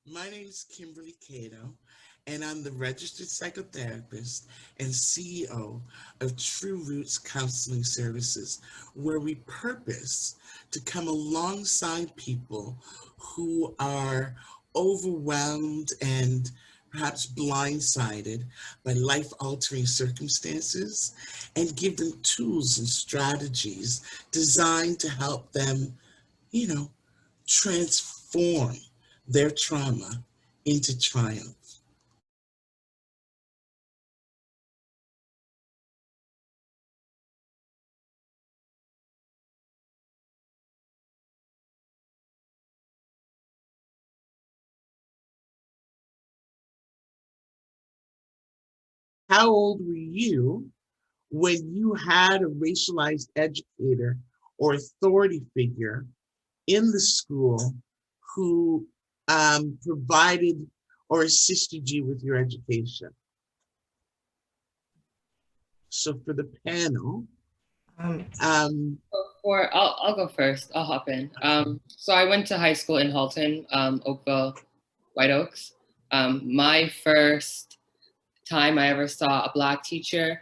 My name is Kimberly Cato, and I'm the registered psychotherapist and CEO of True Roots Counseling Services, where we purpose to come alongside people who are overwhelmed and perhaps blindsided by life altering circumstances and give them tools and strategies designed to help them, you know, transform their trauma into triumph. How old were you when you had a racialized educator or authority figure in the school who provided or assisted you with your education? So for the panel, Um, um, Or I'll go first. I'll hop in. So I went to high school in Halton, Oakville, White Oaks. My first time I ever saw a Black teacher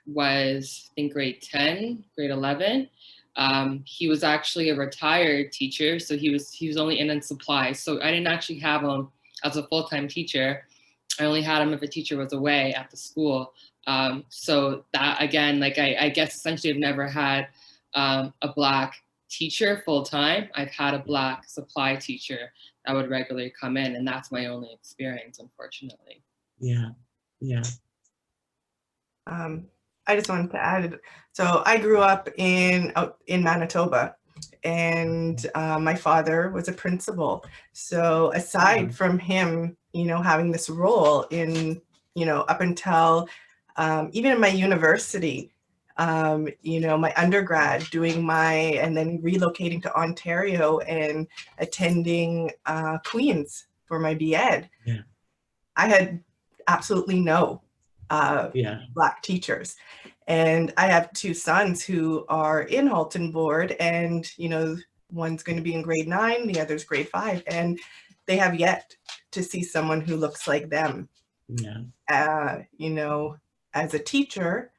was, I think, grade 10, grade 11. He was actually a retired teacher, so he was only in on supply. So I didn't actually have him as a full-time teacher. I only had him if a teacher was away at the school. So that, again, like I guess essentially I've never had a Black teacher full time. I've had a Black supply teacher that would regularly come in, and that's my only experience, unfortunately. yeah, yeah, um, I just wanted to add. So I grew up out in Manitoba, and my father was a principal. So aside from him, having this role in, up until even in my university, my undergrad, and then relocating to Ontario and attending Queen's for my BEd, yeah, I had absolutely no yeah, Black teachers. And I have two sons who are in Halton Board, and one's going to be in grade 9, the other's grade 5, and they have yet to see someone who looks like them. yeah, As a teacher.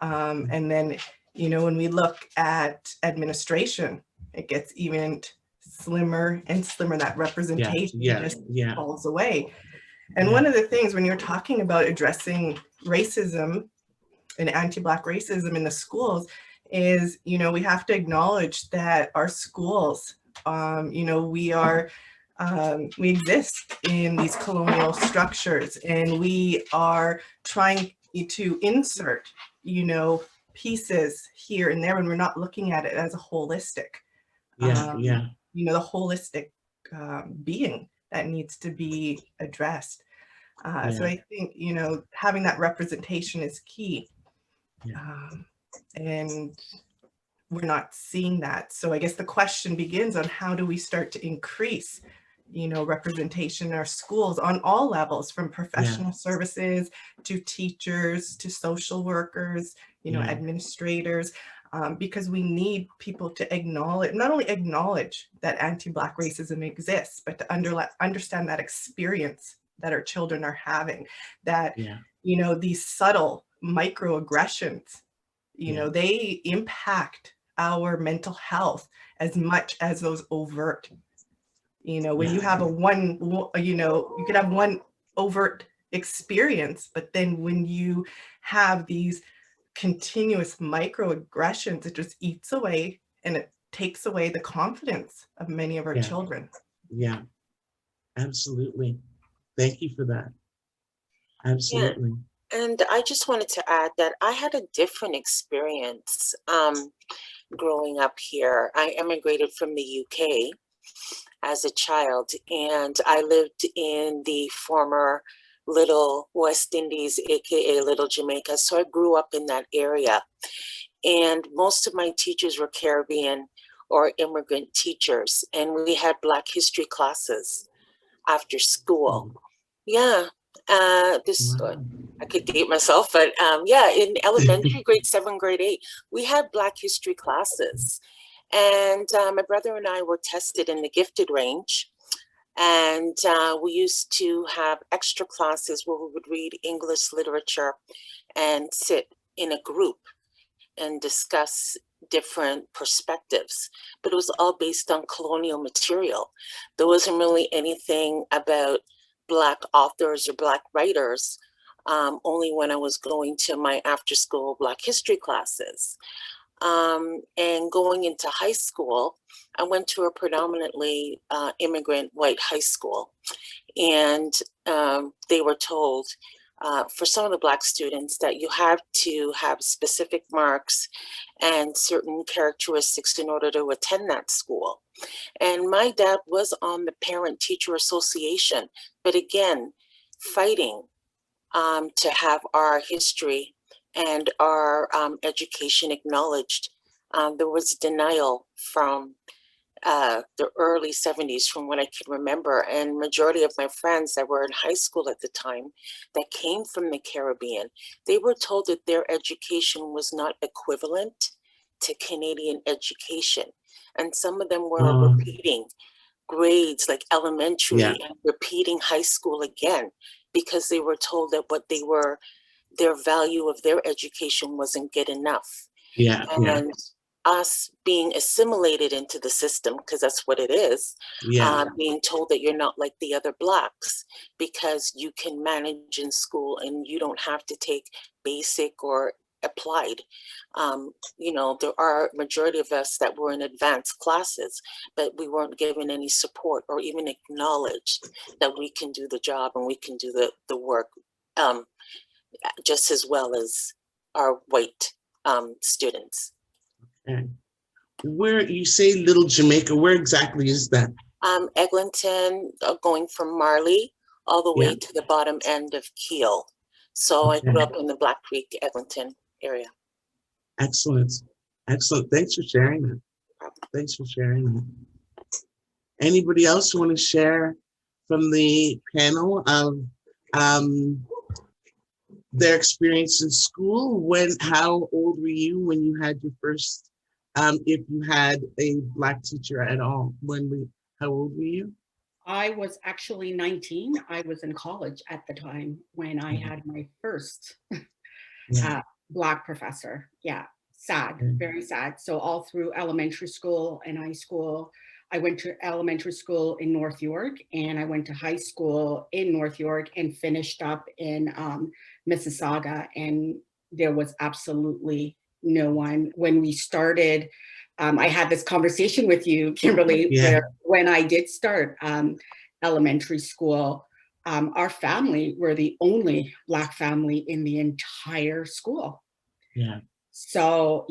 And then, when we look at administration, it gets even slimmer and slimmer. That yeah, representation yeah, just yeah, falls away. And yeah, one of the things when you're talking about addressing racism and anti-Black racism in the schools is, we have to acknowledge that our schools, we exist in these colonial structures, and we are trying to insert, pieces here and there when we're not looking at it as a holistic, yeah, yeah, the holistic being that needs to be addressed. So yeah, I think, having that representation is key. yeah, Um, and we're not seeing that. So I guess the question begins on how do we start to increase, representation in our schools on all levels, from yeah, professional services to teachers to social workers, yeah, administrators, because we need people to not only acknowledge that anti-Black racism exists, but to understand that experience that our children are having, that, yeah, these subtle microaggressions, yeah, they impact our mental health as much as those overt. When yeah, you have you could have one overt experience, but then when you have these continuous microaggressions, it just eats away, and it takes away the confidence of many of our yeah, children. yeah, absolutely. Thank you for that. Yeah, Absolutely. and I just wanted to add that I had a different experience growing up here. I immigrated from the UK as a child, and I lived in the former Little West Indies, aka Little Jamaica. So I grew up in that area, and most of my teachers were Caribbean or immigrant teachers, and we had Black history classes after school. Oh, Yeah, this wow. I could date myself, but yeah, in elementary, grade 7, grade 8, we had Black history classes, and my brother and I were tested in the gifted range, And we used to have extra classes where we would read English literature and sit in a group and discuss different perspectives, but it was all based on colonial material. There wasn't really anything about Black authors or Black writers, only when I was going to my after school Black history classes. And going into high school, I went to a predominantly immigrant white high school, and they were told for some of the Black students that you have to have specific marks and certain characteristics in order to attend that school. And my dad was on the Parent Teacher Association, but again, fighting to have our history and our education acknowledged. There was denial from the early 70s from what I can remember, and majority of my friends that were in high school at the time that came from the Caribbean, they were told that their education was not equivalent to Canadian education. And some of them were repeating grades like elementary and repeating high school again because they were told that what they were, their value of their education wasn't good enough. And us being assimilated into the system, because that's what it is, being told that you're not like the other Blacks because you can manage in school and you don't have to take basic or applied. You know, there are a majority of us that were in advanced classes, but we weren't given any support or even acknowledged that we can do the job and we can do the work just as well as our white students. Okay. Where you say Little Jamaica, where exactly is that? Eglinton, going from Marley all the way to the bottom end of Kiel. So I grew up in the Black Creek, Eglinton area. Excellent. Excellent. Thanks for sharing that. Thanks for sharing that. Anybody else want to share from the panel of their experience in school? How old were you when you had your first, if you had a Black teacher at all? How old were you? I was actually 19. I was in college at the time when I had my first Black professor. Yeah, sad, very sad. So all through elementary school and high school, I went to elementary school in North York, and I went to high school in North York and finished up in Mississauga, and there was absolutely no one. When we started, I had this conversation with you, Kimberly, where when I did start elementary school, our family were the only Black family in the entire school. So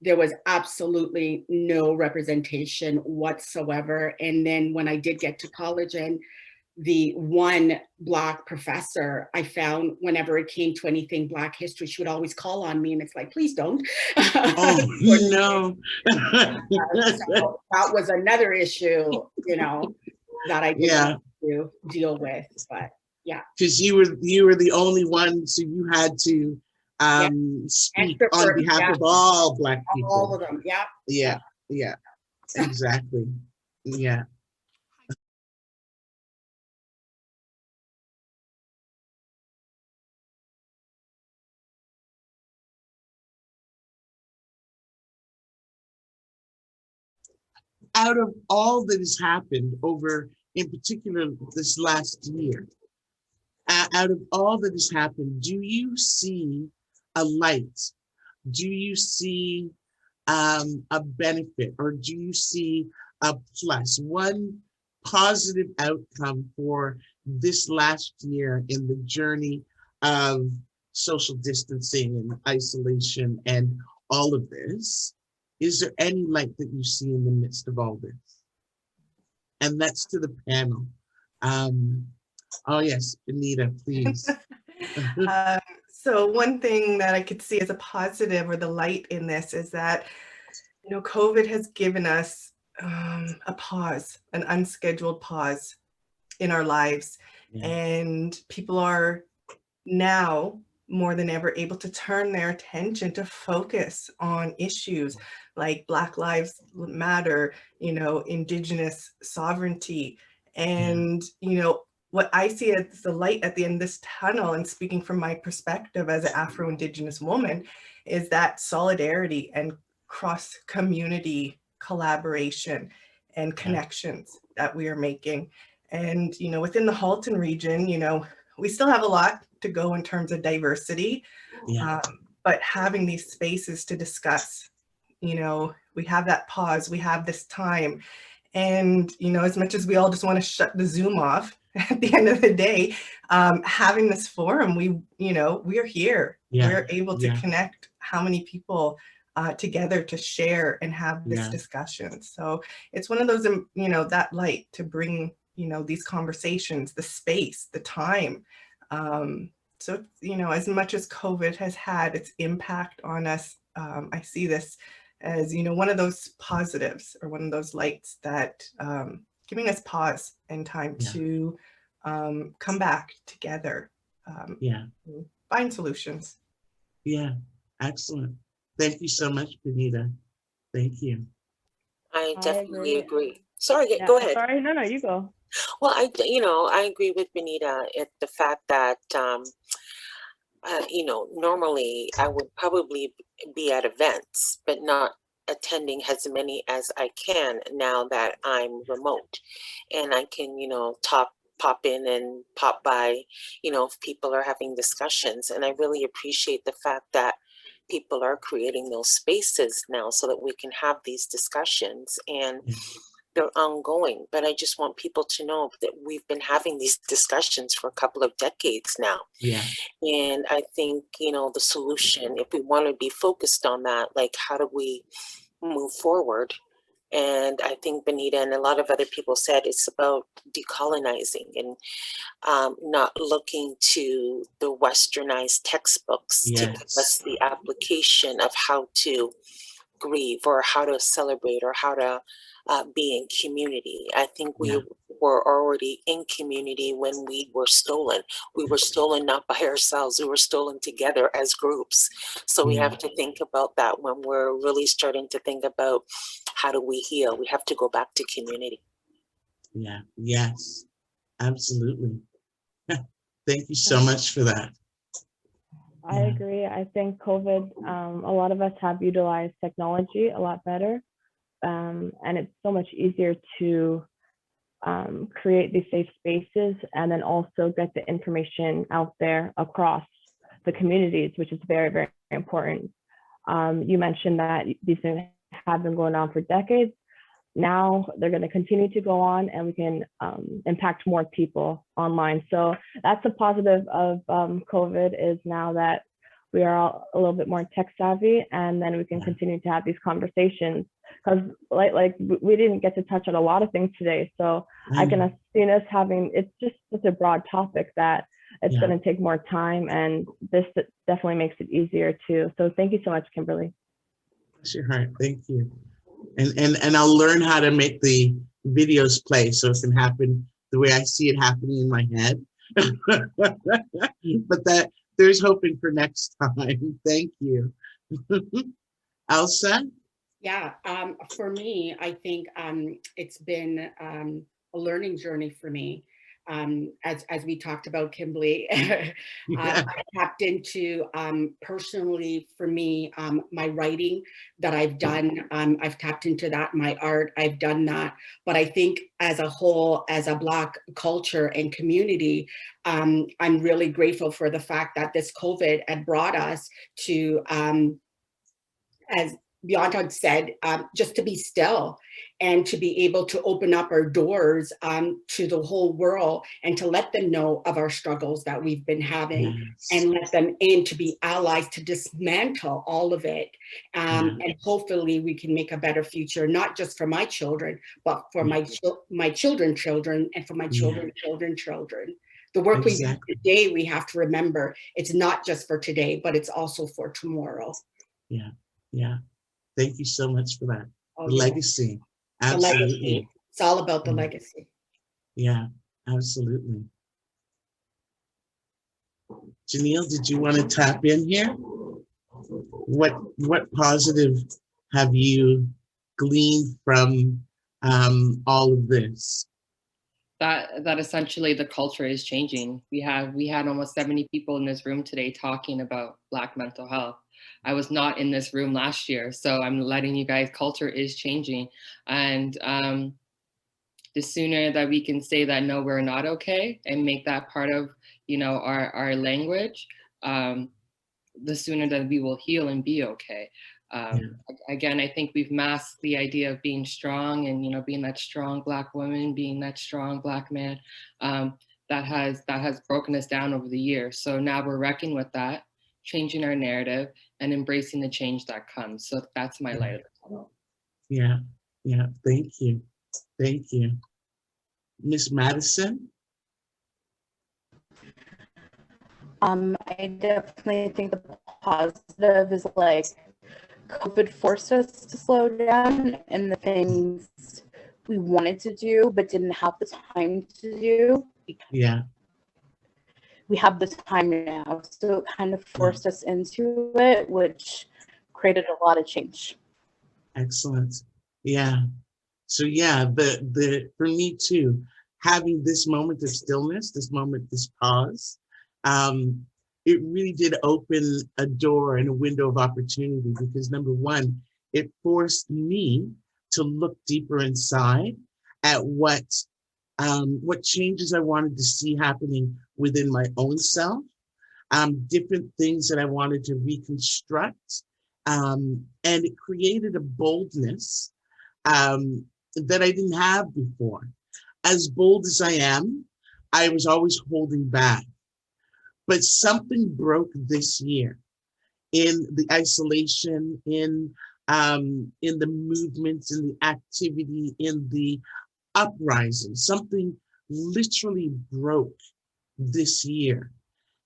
there was absolutely no representation whatsoever. And then when I did get to college, and the one Black professor I found, whenever it came to anything Black history, she would always call on me, and it's like, please don't. Oh, no. So that was another issue, you know, that I didn't have to deal with, but because you were the only one, so you had to speak on behalf of all Black people. All of them, exactly. Out of all that has happened over, in particular, this last year, out of all that has happened, do you see a light? Do you see a benefit, or do you see a plus, one positive outcome for this last year in the journey of social distancing and isolation and all of this? Is there any light that you see in the midst of all this? And that's to the panel. Oh yes, Anita, please. So one thing that I could see as a positive or the light in this is that, you know, COVID has given us a pause, an unscheduled pause in our lives. And people are now more than ever able to turn their attention to focus on issues like Black Lives Matter, Indigenous sovereignty. And, what I see as the light at the end of this tunnel, and speaking from my perspective as an Afro-Indigenous woman, is that solidarity and cross-community collaboration and connections that we are making. And, within the Halton region, we still have a lot to go in terms of diversity, but having these spaces to discuss, we have that pause, we have this time. And, as much as we all just want to shut the Zoom off at the end of the day, having this forum, we're here. We're able to connect how many people together to share and have this discussion. So it's one of those, that light to bring, these conversations, the space, the time. So, as much as COVID has had its impact on us, I see this as, one of those positives or one of those lights that giving us pause and time to come back together, find solutions. Yeah, excellent. Thank you so much, Benita. Thank you. I definitely agree. Sorry, go ahead. Sorry, no, you go. Well, I agree with Benita at the fact that, normally I would probably be at events, but not attending as many as I can now that I'm remote, and I can, pop in and pop by, if people are having discussions. And I really appreciate the fact that people are creating those spaces now so that we can have these discussions, and they're ongoing. But I just want people to know that we've been having these discussions for a couple of decades now. And I think, the solution, if we want to be focused on that, like, how do we move forward? And I think Benita and a lot of other people said it's about decolonizing and not looking to the westernized textbooks to give us the application of how to grieve or how to celebrate or how to be in community. I think we were already in community when we were stolen. We were stolen not by ourselves, we were stolen together as groups. So we have to think about that when we're really starting to think about how do we heal. We have to go back to community. Yes, absolutely. Thank you so much for that. I agree. I think COVID, a lot of us have utilized technology a lot better. And it's so much easier to create these safe spaces and then also get the information out there across the communities, which is very, very important. You mentioned that these things have been going on for decades. Now they're going to continue to go on, and we can impact more people online. So that's a positive of COVID, is now that we are all a little bit more tech savvy, and then we can continue to have these conversations. Because like we didn't get to touch on a lot of things today. So I can see us having, it's just such a broad topic that it's going to take more time, and this definitely makes it easier too. So thank you so much, Kimberly. Bless your heart. Thank you. And I'll learn how to make the videos play so it can happen the way I see it happening in my head. But that there's hoping for next time. Thank you. Elsa? Yeah, for me, I think it's been a learning journey for me. As we talked about, Kimberly, I tapped into personally for me, my writing that I've done. I've tapped into that, my art, I've done that. But I think as a whole, as a Black culture and community, I'm really grateful for the fact that this COVID had brought us to, as Bianca said, just to be still and to be able to open up our doors to the whole world and to let them know of our struggles that we've been having, and let them in to be allies to dismantle all of it. And hopefully we can make a better future, not just for my children, but for my children's children and for my children's children. The work we do today, we have to remember, it's not just for today, but it's also for tomorrow. Thank you so much for that. The legacy. Absolutely. The legacy. It's all about the legacy. Yeah, absolutely. Janelle, did you want to tap in here? What positive have you gleaned from all of this? That essentially the culture is changing. We had almost 70 people in this room today talking about Black mental health. I was not in this room last year, so I'm letting you guys, culture is changing. And the sooner that we can say that, no, we're not okay, and make that part of, our language, the sooner that we will heal and be okay. Again, I think we've masked the idea of being strong and, being that strong Black woman, being that strong Black man, that has broken us down over the years. So now we're reckoning with that, changing our narrative and embracing the change that comes. So that's my light of the tunnel. Yeah. Thank you. Thank you. Miss Madison? I definitely think the positive is like COVID forced us to slow down, and the things we wanted to do but didn't have the time to do. Yeah. We have the time now, so it kind of forced us into it, which created a lot of change. Excellent. Yeah. So yeah, the for me too, having this moment of stillness, this pause, it really did open a door and a window of opportunity, because number one, it forced me to look deeper inside at what changes I wanted to see happening within my own self, different things that I wanted to reconstruct, and it created a boldness that I didn't have before. As bold as I am, I was always holding back. But something broke this year in the isolation, in the movements, in the activity, in the uprising. Something literally broke this year.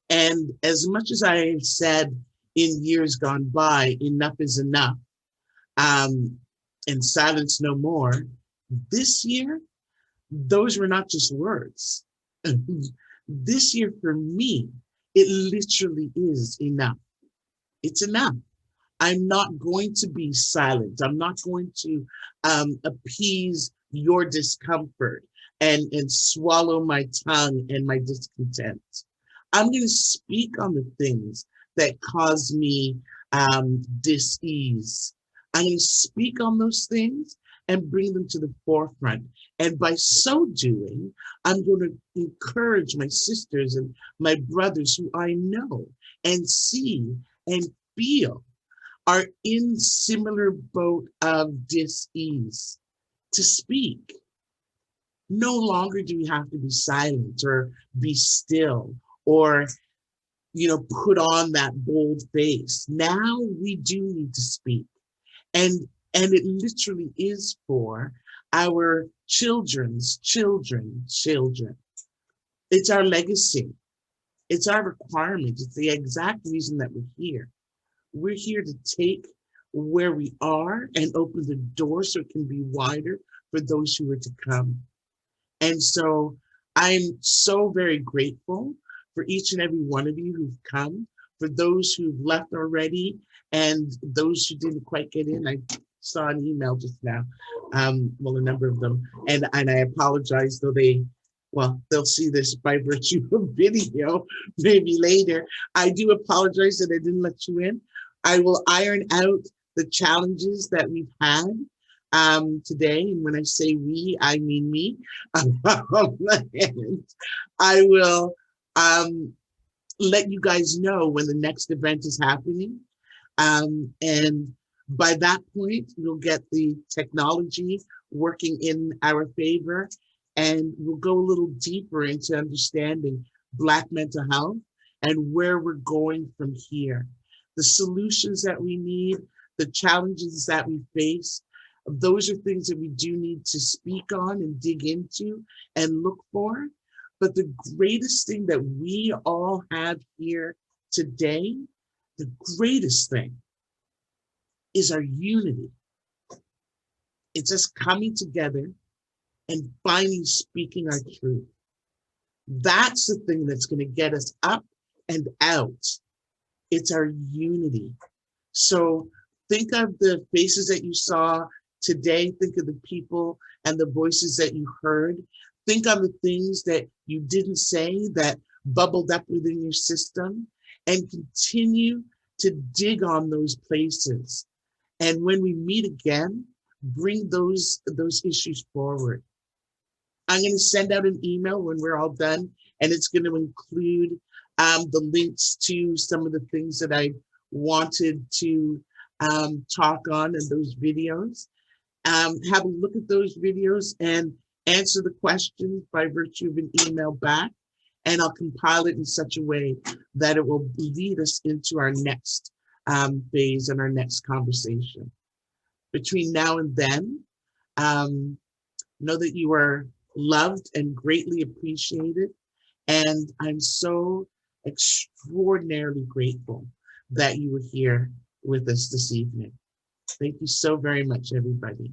And as much as I said in years gone by, enough is enough, and silence no more, this year, those were not just words. This year for me, it literally is enough. It's enough. I'm not going to be silent. I'm not going to appease your discomfort and swallow my tongue and my discontent. I'm going to speak on the things that cause me dis-ease. I'm going to speak on those things and bring them to the forefront. And by so doing, I'm going to encourage my sisters and my brothers who I know and see and feel are in similar boat of dis-ease to speak. No longer do we have to be silent or be still or put on that bold face. Now we do need to speak. And it literally is for our children's children. It's our legacy. It's our requirement. It's the exact reason that we're here. We're here to take where we are and open the door so it can be wider for those who are to come. And so I'm so very grateful for each and every one of you who've come, for those who've left already, and those who didn't quite get in. I saw an email just now, a number of them, and I apologize, though they'll see this by virtue of video, maybe later. I do apologize that I didn't let you in. I will iron out the challenges that we've had today, and when I say we, I mean me. And I will let you guys know when the next event is happening. And by that point, we'll get the technology working in our favor, and we'll go a little deeper into understanding Black mental health and where we're going from here. The solutions that we need, the challenges that we face, those are things that we do need to speak on and dig into and look for. But the greatest thing that we all have here today, the greatest thing, is our unity. It's us coming together and finally speaking our truth. That's the thing that's going to get us up and out. It's our unity. So think of the faces that you saw today. Think of the people and the voices that you heard. Think of the things that you didn't say that bubbled up within your system, and continue to dig on those places. And when we meet again, bring those issues forward. I'm going to send out an email when we're all done, and it's going to include the links to some of the things that I wanted to talk on in those videos. Have a look at those videos and answer the questions by virtue of an email back, and I'll compile it in such a way that it will lead us into our next phase and our next conversation. Between now and then, know that you are loved and greatly appreciated, and I'm so extraordinarily grateful that you were here with us this evening. Thank you so very much, everybody.